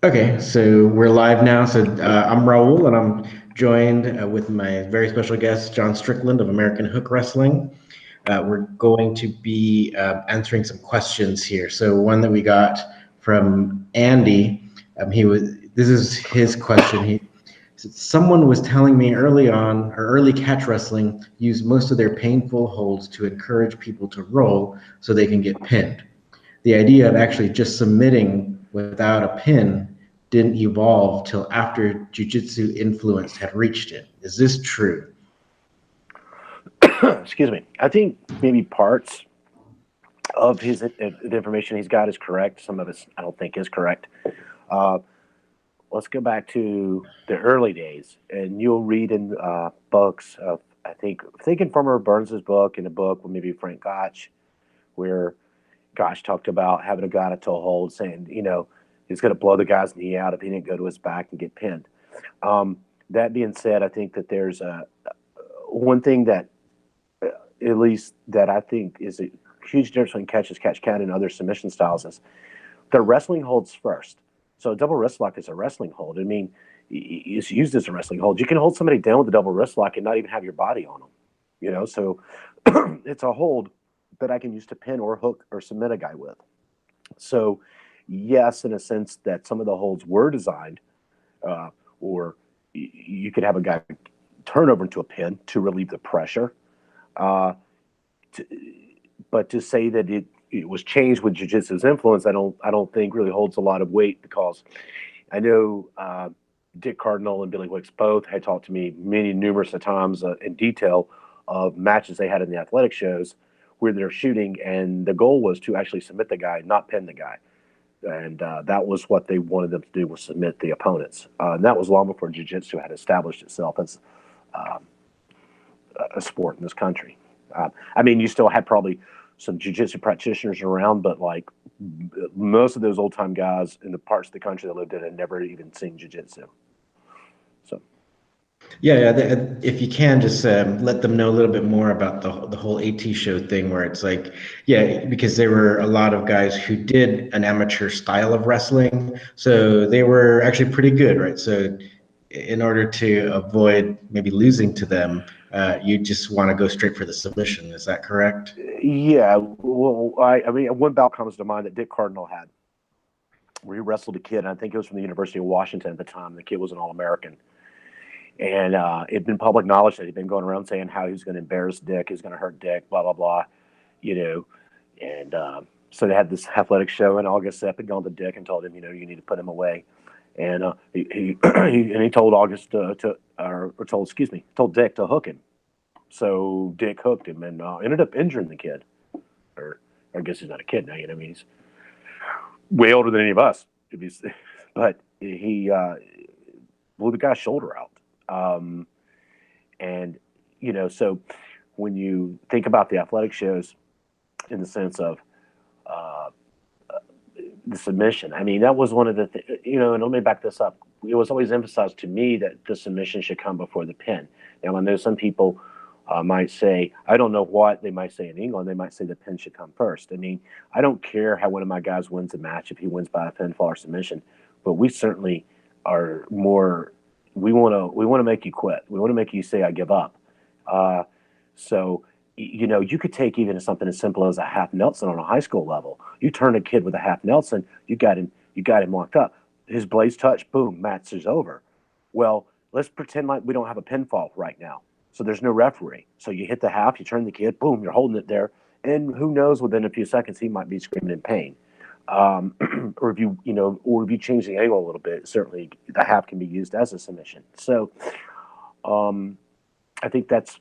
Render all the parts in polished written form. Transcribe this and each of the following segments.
Okay, so we're live now. So I'm Raul, and I'm joined with my very special guest, John Strickland of American Hook Wrestling. We're going to be answering some questions here. So one that we got from Andy, he was. This is his question. He said, someone was telling me early on, or early catch wrestling used most of their painful holds to encourage people to roll so they can get pinned. The idea of actually just submitting without a pin didn't evolve till after jiu-jitsu influence had reached it. Is this true? Excuse me. I think maybe parts of the information he's got is correct. Some of it I don't think is correct. Uh, let's go back to the early days, and you'll read in books of I think in Farmer Burns's book, in a book with maybe Frank Gotch, where Gotch talked about having a guy to toe hold, saying he's going to blow the guy's knee out if he didn't go to his back and get pinned. Um, that being said, I think that there's one thing that at least that I think is a huge difference between catch can and other submission styles is the wrestling holds first. So a double wrist lock is a wrestling hold. I mean, it's used as a wrestling hold. You can hold somebody down with a double wrist lock and not even have your body on them. So it's a hold that I can use to pin or hook or submit a guy with. So yes, in a sense that some of the holds were designed, or you could have a guy turn over into a pin to relieve the pressure. Uh, to, but to say that it was changed with jiu-jitsu's influence, I don't think really holds a lot of weight, because I know Dick Cardinal and Billy Wicks both had talked to me many numerous of times in detail of matches they had in the athletic shows where they're shooting, and the goal was to actually submit the guy, not pin the guy. And that was what they wanted them to do, was submit the opponents. And that was long before jiu-jitsu had established itself as um, a sport in this country. I mean, you still had probably some jujitsu practitioners around, but like most of those old time guys in the parts of the country that lived in had never even seen jujitsu. So Yeah, if you can just let them know a little bit more about the whole AT show thing, where it's like, yeah, because there were a lot of guys who did an amateur style of wrestling, so they were actually pretty good, right? So in order to avoid maybe losing to them, you just want to go straight for the submission. Is that correct? yeah, well, I mean, one bout comes to mind that Dick Cardinal had, where he wrestled a kid. And I think it was from the University of Washington at the time. The kid was an All American, and it'd been public knowledge that he'd been going around saying how he was going to embarrass Dick, he's going to hurt Dick, blah blah blah, you know. And so they had this athletic show, and August Sepp had gone to Dick and told him, you need to put him away. And he told August or told excuse me told Dick to hook him. So Dick hooked him and ended up injuring the kid. Or I guess he's not a kid now. I mean, he's way older than any of us. But he blew the guy's shoulder out. Um, and so when you think about the athletic shows in the sense of uh, the submission, I mean, that was one of the and let me back this up. It was always emphasized to me that the submission should come before the pin. Now, I know some people might say, I don't know what they might say in England. They might say the pin should come first. I mean, I don't care how one of my guys wins a match, if he wins by a pinfall or submission, but we certainly are more. We want to make you quit. We want to make you say I give up. Uh, so you could take even something as simple as a half Nelson on a high school level. You turn a kid with a half Nelson, you got him locked up. His blades touch, boom, match is over. Well, let's pretend like we don't have a pinfall right now. So there's no referee. So you hit the half, you turn the kid, boom, you're holding it there, and who knows? Within a few seconds, he might be screaming in pain. Or if you change the angle a little bit, certainly the half can be used as a submission. So um, I think that's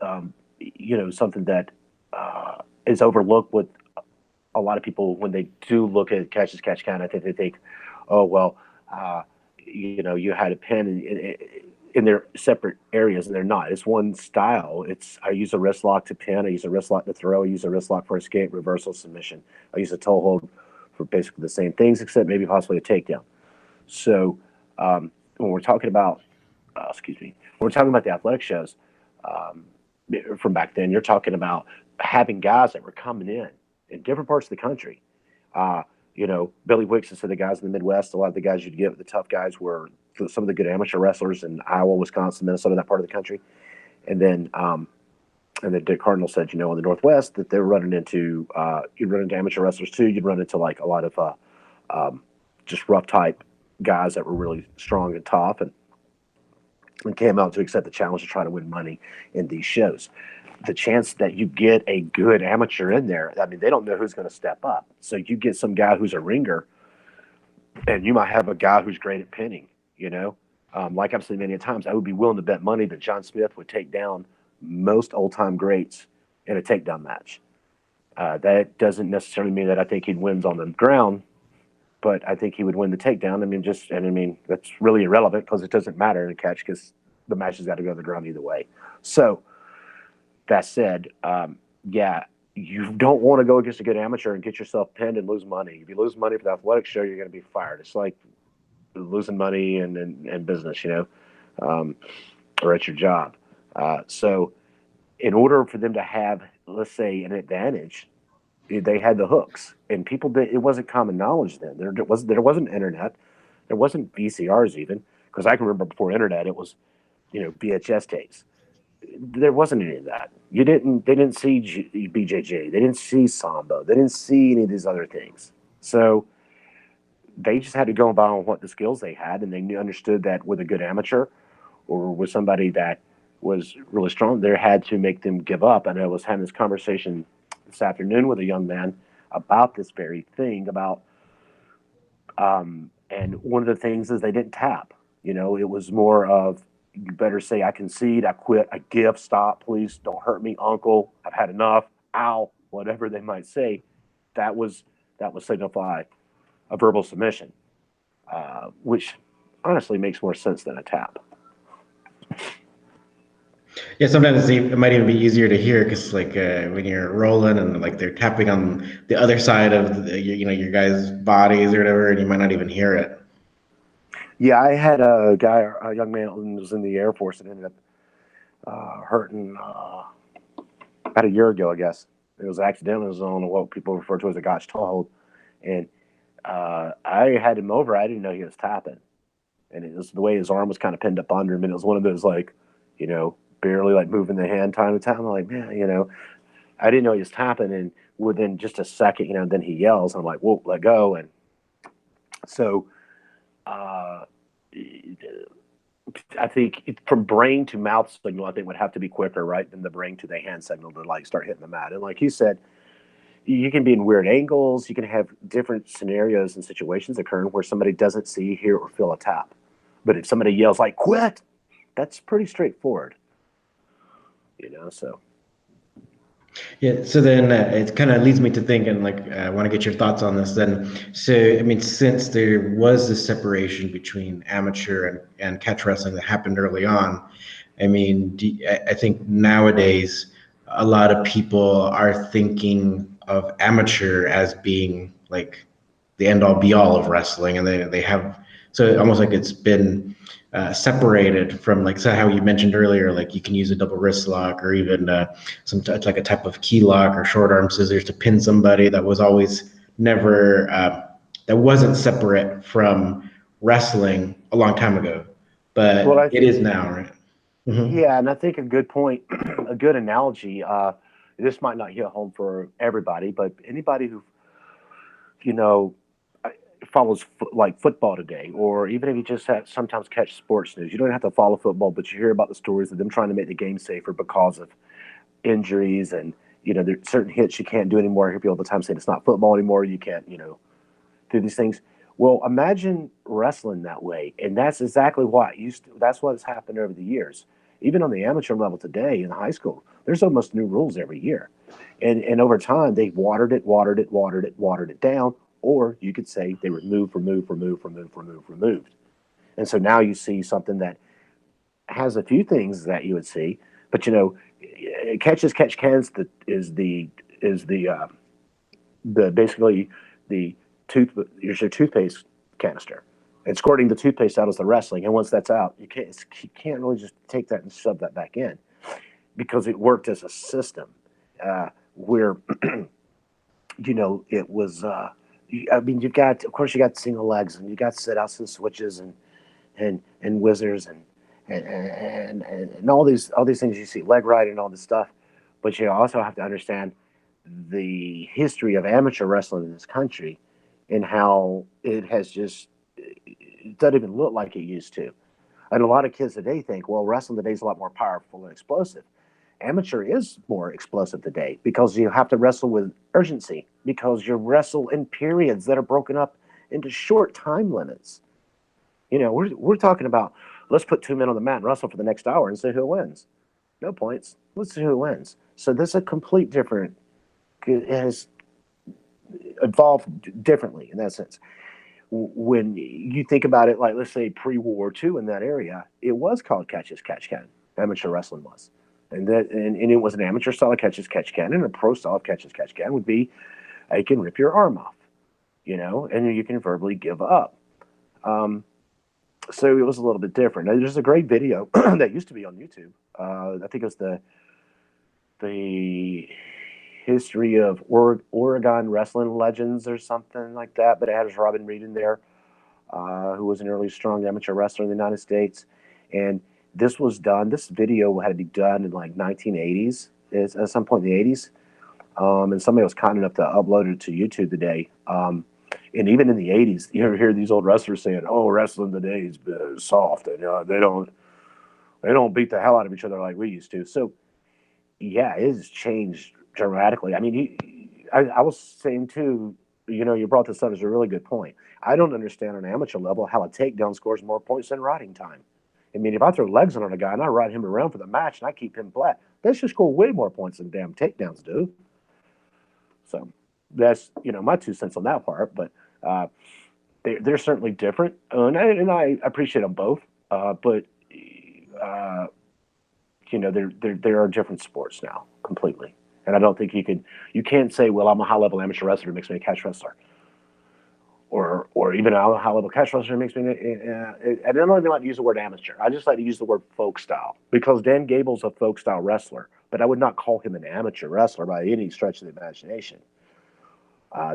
something that is overlooked with a lot of people when they do look at catch as catch can. I think they think, oh well, uh, you had a pen in their separate areas, and they're not. It's one style. It's I use a wrist lock to pin. I use a wrist lock to throw. I use a wrist lock for escape, reversal, submission. I use a toe hold for basically the same things, except maybe possibly a takedown. So when we're talking about, when we're talking about the athletic shows um, from back then, you're talking about having guys that were coming in different parts of the country. Uh, Billy Wicks and so the guys in the Midwest, a lot of the guys you'd get, the tough guys were some of the good amateur wrestlers in Iowa, Wisconsin, Minnesota, that part of the country. And then Dick Cardinal said, in the Northwest that they were running into, you'd run into amateur wrestlers too. You'd run into like a lot of just rough type guys that were really strong and tough and came out to accept the challenge to try to win money in these shows. The chance that you get a good amateur in there, I mean, they don't know who's going to step up. So you get some guy who's a ringer, and you might have a guy who's great at pinning, like I've seen many times. I would be willing to bet money that John Smith would take down most old-time greats in a takedown match. That doesn't necessarily mean that I think he'd win on the ground, but I think he would win the takedown. That's really irrelevant because it doesn't matter in a catch because the match has got to go to the ground either way. So that said, you don't want to go against a good amateur and get yourself pinned and lose money. If you lose money for the athletics show, you're going to be fired. It's like losing money in business, or at your job. So in order for them to have, let's say, an advantage, they had the hooks, and people did. It wasn't common knowledge then. There wasn't internet, there wasn't VCRs even, because I can remember before internet it was, VHS tapes. There wasn't any of that. They didn't see BJJ, they didn't see Sambo, they didn't see any of these other things. So they just had to go by on what the skills they had, and they understood that with a good amateur or with somebody that was really strong, they had to make them give up. And I was having this conversation this afternoon with a young man about this very thing and one of the things is they didn't tap. It was more of, you better say, I concede, I quit, I give, stop, please don't hurt me, uncle, I've had enough, ow, whatever they might say. That would signify a verbal submission, which honestly makes more sense than a tap. Yeah, sometimes it might even be easier to hear because, like, when you're rolling and like they're tapping on the other side of your guys' bodies or whatever, and you might not even hear it. Yeah, I had a young man who was in the Air Force and ended up hurting about a year ago, I guess. It was accidental. It was on what people refer to as a gotch toe, and I had him over. I didn't know he was tapping, and it was the way his arm was kind of pinned up under him, and it was one of those like, barely like moving the hand time to time. I'm like, man, I didn't know he was tapping, and within just a second, then he yells. I'm like, whoa, let go, and so I think from brain to mouth signal, I think would have to be quicker, right, than the brain to the hand signal to like start hitting the mat. And like you said, you can be in weird angles. You can have different scenarios and situations occurring where somebody doesn't see, hear, or feel a tap. But if somebody yells like "quit," that's pretty straightforward. So. Yeah, so then it kind of leads me to think, and like I want to get your thoughts on this. Then, so I mean, since there was this separation between amateur and catch wrestling that happened early on, I mean, I think nowadays a lot of people are thinking of amateur as being like the end all be all of wrestling, and they have so almost like it's been separated from, like, so how you mentioned earlier, like you can use a double wrist lock or even like a type of key lock or short arm scissors to pin somebody. That was always never that wasn't separate from wrestling a long time ago, but Well, it is now, right? Mm-hmm. yeah, and I think a good point, a good analogy. This might not hit home for everybody, but anybody who you know follows like football today, or even if you just sometimes catch sports news, you don't have to follow football, but you hear about the stories of them trying to make the game safer because of injuries and there's certain hits you can't do anymore. I hear people all the time saying it's not football anymore. You can't do these things. Well, imagine wrestling that way, and that's exactly what that's what has happened over the years. Even on the amateur level today in high school, there's almost new rules every year, and over time they've watered it down, or you could say they removed. And so now you see something that has a few things that you would see, but catch cans is the basically the your toothpaste canister, and squirting the toothpaste out is the wrestling. And once that's out, you can't really just take that and shove that back in, because it worked as a system where it was I mean, you've got, of course, you got single legs, and you got sit outs and switches, and whizzers, and all these things you see, leg ride and all this stuff. But you also have to understand the history of amateur wrestling in this country, and how it has just, it doesn't even look like it used to. And a lot of kids today think, well, wrestling today is a lot more powerful and explosive. Amateur is more explosive today because you have to wrestle with urgency, because you wrestle in periods that are broken up into short time limits. You know, we're talking about, let's put two men on the mat and wrestle for the next hour and see who wins. No points. Let's see who wins. So this is a complete different. It has evolved differently in that sense. When you think about it, like, let's say pre-World War II in that area, it was called catch as catch can. Amateur wrestling was, and it was an amateur style of catch as catch can, and a pro style of catch as catch can would be, I can rip your arm off, you know, and you can verbally give up. So it was a little bit different. Now, there's a great video that used to be on YouTube. I think it was the history of Oregon wrestling legends or something like that. But it has Robin Reed in there, who was an early strong amateur wrestler in the United States. And this video had to be done in like 1980s, at some point in the 80s. And somebody was kind enough to upload it to YouTube today. And even in the 80s, you ever hear these old wrestlers saying, "Oh, wrestling today is soft, and they don't beat the hell out of each other like we used to." So, yeah, it has changed dramatically. I mean, I was saying too, you know, you brought this up as a really good point. I don't understand on an amateur level how a takedown scores more points than riding time. I mean, if I throw legs on a guy and I ride him around for the match and I keep him flat, that should score way more points than damn takedowns do. So that's, you know, my 2 cents on that part. But they're certainly different, and I appreciate them both. But you know, there are different sports now completely, and I don't think you can't say, well, I'm a high level amateur wrestler, it makes me a catch wrestler, or even I'm a high level catch wrestler, it makes me. I don't even like to use the word amateur. I just like to use the word folk style, because Dan Gable's a folk style wrestler, but I would not call him an amateur wrestler by any stretch of the imagination.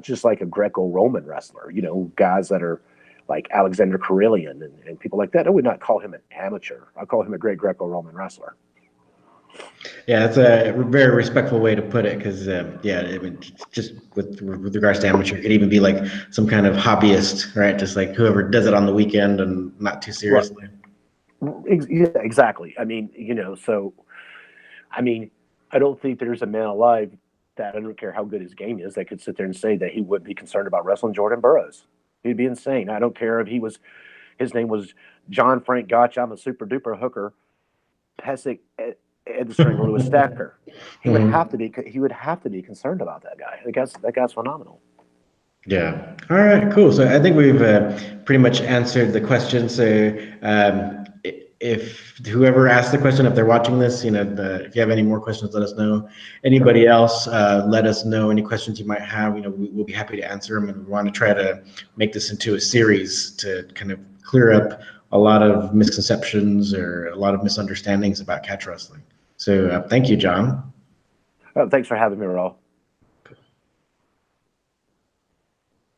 Just like a Greco-Roman wrestler, you know, guys that are like Alexander Carillion and people like that. I would not call him an amateur. I call him a great Greco-Roman wrestler. Yeah, that's a very respectful way to put it, because yeah, I mean, just with regards to amateur, it could even be like some kind of hobbyist, right? Just like whoever does it on the weekend and not too seriously. Right. Yeah, exactly. I mean, you know, so I mean, I don't think there's a man alive that, I don't care how good his game is, that could sit there and say that he wouldn't be concerned about wrestling Jordan Burroughs. He'd be insane. I don't care if his name was John Frank Gotch, I'm a super duper hooker, Pesic, Ed Stringer, Lewis Stacker. He would have to be concerned about that guy. That guy's phenomenal. Yeah. All right. Cool. So I think we've pretty much answered the question. So if whoever asked the question, if they're watching this, you know, if you have any more questions, let us know. Anybody else, let us know any questions you might have. You know, we'll be happy to answer them, and we want to try to make this into a series to kind of clear up a lot of misconceptions or a lot of misunderstandings about catch wrestling. So thank you, John. Thanks for having me, Raul.